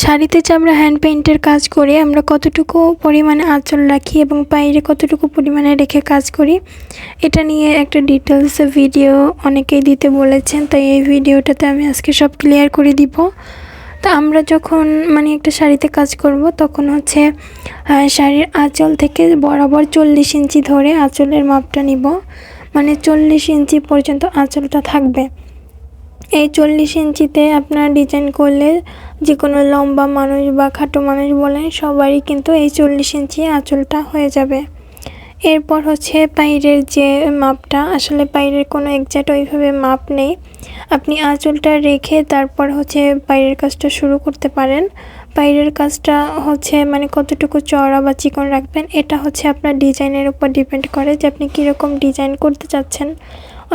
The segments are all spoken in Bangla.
শাড়িতে যে আমরা হ্যান্ড পেইন্টের কাজ করি, আমরা কতটুকু পরিমাণে আঁচল রাখি এবং বাইরে কতটুকু পরিমাণে রেখে কাজ করি, এটা নিয়ে একটা ডিটেলস ভিডিও অনেকেই দিতে বলেছেন। তাই এই ভিডিওটাতে আমি আজকে সব ক্লিয়ার করে দিব। তো আমরা যখন একটা শাড়িতে কাজ করব, তখন হচ্ছে শাড়ির আঁচল থেকে বরাবর 40 ইঞ্চি ধরে আঁচলের মাপটা নিব। 40 ইঞ্চি পর্যন্ত আঁচলটা থাকবে। এই 40 ইঞ্চিতে আপনারা ডিজাইন করলে যে কোনো লম্বা মানুষ বা খাটো মানুষ বলেন, সবারই কিন্তু এই 40 ইঞ্চি আঁচলটা হয়ে যাবে। এরপর হচ্ছে পায়ের যে মাপটা, আসলে পায়ের কোনো এক্সাক্ট ওইভাবে মাপ নেই। আপনি আঁচলটা রেখে তারপর হচ্ছে পায়ের কাজটা শুরু করতে পারেন। পায়ের কাজটা হচ্ছে কতটুকু চওড়া বা চিকন রাখবেন, এটা হচ্ছে আপনার ডিজাইনের উপর ডিপেন্ড করে যে আপনি কীরকম ডিজাইন করতে চাচ্ছেন।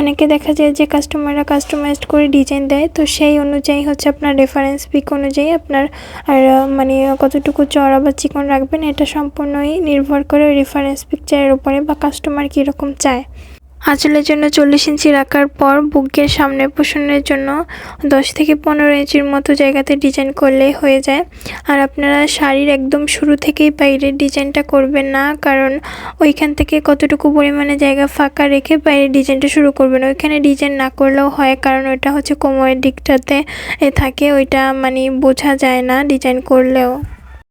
অনেকে দেখা যায় যে কাস্টমাররা কাস্টমাইজড করে ডিজাইন দেয়, তো সেই অনুযায়ী হচ্ছে আপনার রেফারেন্স পিক অনুযায়ী আপনার আর কতটুকু চওড়া বা চিকন রাখবেন, এটা সম্পূর্ণই নির্ভর করে রেফারেন্স পিকচারের উপরে বা কাস্টমার কীরকম চায়। আঁচলের জন্য 40 ইঞ্চি রাখার পর বুকের সামনে পোষণের জন্য 10 থেকে 15 ইঞ্চির মতো জায়গাতে ডিজাইন করলেই হয়ে যায়। আর আপনারা শাড়ির একদম শুরু থেকেই বাইরের ডিজাইনটা করবেন না, কারণ ওইখান থেকে কতটুকু পরিমাণে জায়গা ফাঁকা রেখে বাইরের ডিজাইনটা শুরু করবেন। ওইখানে ডিজাইন না করলেও হয়, কারণ ওইটা হচ্ছে কোমরের দিকটাতে থাকে, ওইটা বোঝা যায় না ডিজাইন করলেও।